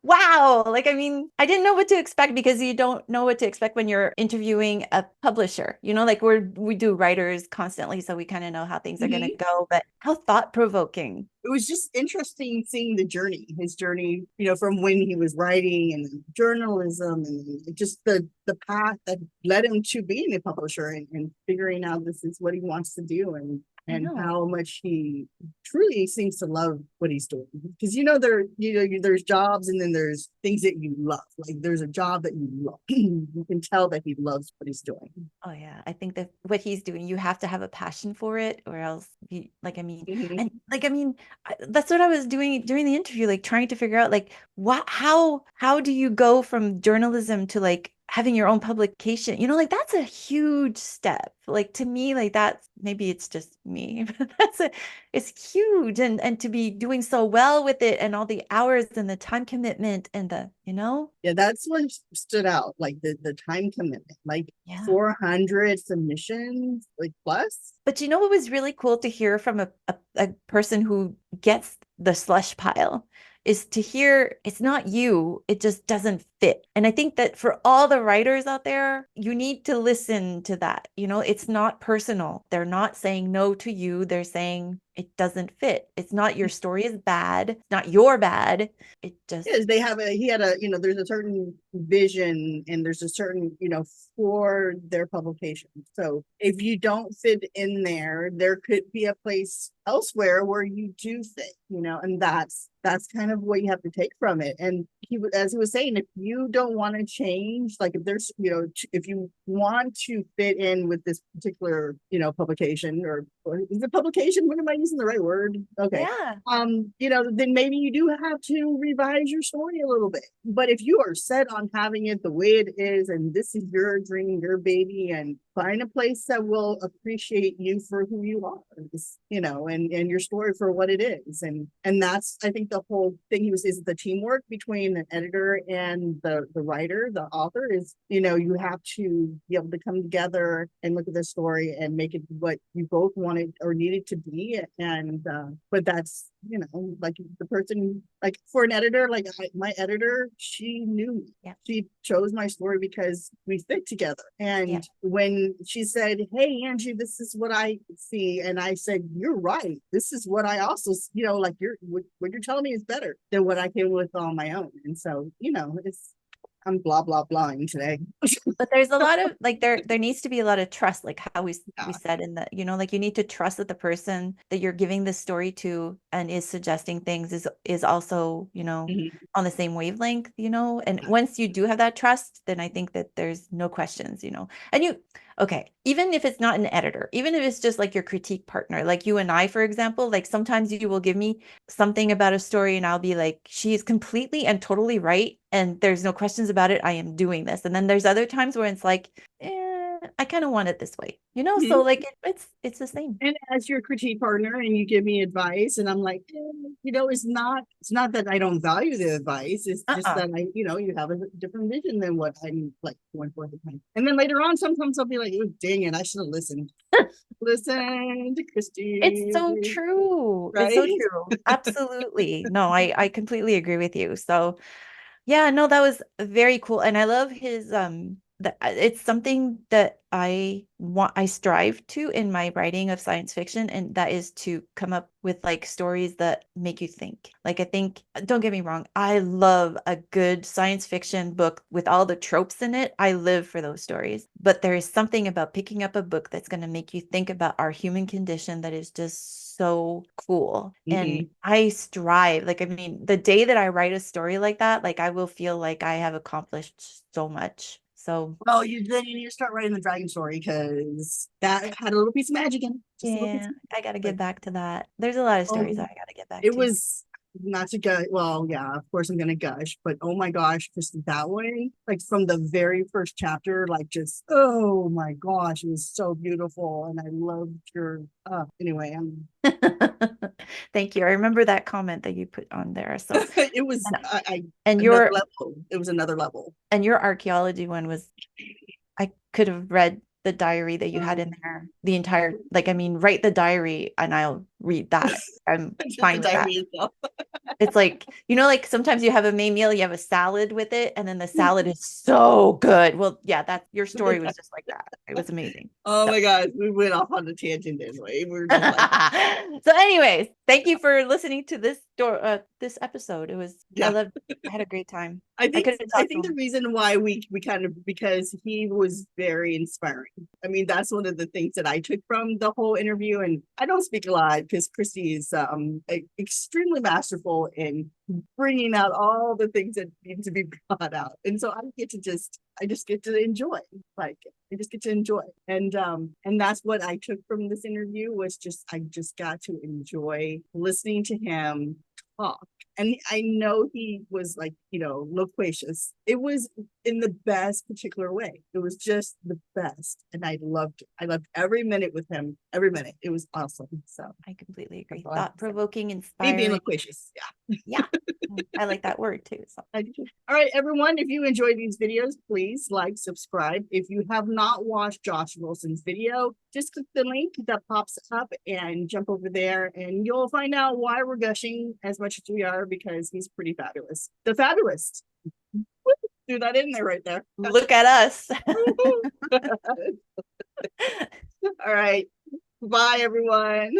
wow. Like, I mean, I didn't know what to expect because you don't know what to expect when you're interviewing a publisher. Like we do writers constantly, so we kind of know how things are going to Mhm. go, but how thought-provoking. It was just interesting seeing his journey, from when he was writing and journalism and just the path that led him to being a publisher and figuring out this is what he wants to do I and know. how much he truly seems to love what he's doing. Because there's jobs and then there's things that you love. Like there's a job that you love. You can tell that he loves what he's doing. Oh yeah, I think that what he's doing, you have to have a passion for it, or else like, I mean, Mhm. and like, I mean, that's what I was doing during the interview, like trying to figure out like how do you go from journalism to like having your own publication? Like that's a huge step. Like to me, like that's maybe it's just me, but it's huge, and to be doing so well with it, and all the hours and the time commitment and the. Yeah, that's what stood out, like the time commitment, like Yeah. 400 submissions, like plus. But what was really cool to hear from a person who gets the slush pile is to hear it's not you, it just doesn't fit. And I think that for all the writers out there, you need to listen to that. It's not personal. They're not saying no to you. They're saying it doesn't fit. It's not your story is bad. It's not your bad. It just, Yes, he had there's a certain vision and there's a certain, for their publication. So if you don't fit in there, there could be a place elsewhere where you do fit, and that's kind of what you have to take from it. And as he was saying, if you don't want to change, like if there's, if you want to fit in with this particular, publication or is it publication? What am I using the right word? Okay. yeah. Then maybe you do have to revise your story a little bit. But if you are set on having it the way it is, and this is your dream, your baby, and find a place that will appreciate you for who you are, and your story for what it is. And that's, I think, the whole thing is the teamwork between the editor and the writer, the author is, you have to be able to come together and look at the story and make it what you both wanted or needed to be. And but that's, like the person, like for an editor, like my editor, she knew me. Yeah. She chose my story because we fit together. Yeah. And when she said, "Hey, Angie, this is what I see," and I said, "You're right. This is what I also, like what you're telling me is better than what I came with on my own." And so, I'm blah blah blahing today. But there's a lot of like there needs to be a lot of trust, like how we Yeah. said in the, like you need to trust that the person that you're giving this story to and is suggesting things is also, Mhm. on the same wavelength. And once you do have that trust, then I think that there's no questions. And okay, even if it's not an editor, even if it's just like your critique partner, like you and I, for example, like sometimes you will give me something about a story and I'll be like, she is completely and totally right. And there's no questions about it. I am doing this. And then there's other times where it's like, I kind of want it this way. So Mhm. like it's the same. And as your critique partner and you give me advice and I'm like, it's not that I don't value the advice, it's just Uh-uh. that you have a different vision than what I'm like going for at the time. And then later on sometimes I'll be like, oh dang it, I should have listened. Listen to It's Christie, so true. It's so right? true. Absolutely. No, I completely agree with you. So yeah, no, that was very cool. And I love his it's something that I strive to in my writing of science fiction, and that is to come up with like stories that make you think. Like I think, don't get me wrong, I love a good science fiction book with all the tropes in it. I live for those stories. But there is something about picking up a book that's going to make you think about our human condition that is just so cool. And Mm-hmm. I strive, like, I mean, the day that I write a story like that, like, I will feel like I have accomplished so much. So, Well, then you need to start writing the dragon story because that had a little piece of magic in it, just a little piece yeah, of I got to but get back to that. There's a lot of stories oh I got to get back it to. was not to gush. Well, yeah, of course I'm gonna gush, but oh my gosh, just that way, like from the very first chapter, like just oh my gosh, it was so beautiful, and I loved your. Anyway, Thank you. I remember that comment that you put on there. So, it was and, I and another your level. It was another level. and your archaeology one was, I could have read the diary that you had in there the entire, like, I mean, write the diary and I'll read that. I'm Just the fine with that. diarrhea stuff. It's like, like sometimes you have a main meal, you have a salad with it, and then the salad is so good. Well, yeah, that your story was just like that. It was amazing. Oh So, my God, we went off on a tangent anyway. We were just like, so anyways, thank you for listening to this episode. yeah. I had a great time. I I think couldn't I talk to think the him. reason why we kind of, because he was very inspiring. I mean, that's one of the things that I took from the whole interview. And I don't speak a lot because Christie is extremely masterful in bringing out all the things that need to be brought out. And so I just get to enjoy, like I just get to enjoy. And that's what I took from this interview, was just I just got to enjoy listening to him talk. And I know he was like, loquacious. It was in the best particular way. It was just the best. And I loved it. I loved every minute with him, every minute. It was awesome. So I completely agree. that's Thought-provoking, me being inspiring. loquacious. Yeah. Yeah, I like that word too. So I do. All right, everyone. If you enjoyed these videos, please like, subscribe. If you have not watched Josh Wilson's video, just click the link that pops up and jump over there, and you'll find out why we're gushing as much as we are, because he's pretty fabulous. The Fabulist. Do that in there right there. look at us. All right. Bye, everyone.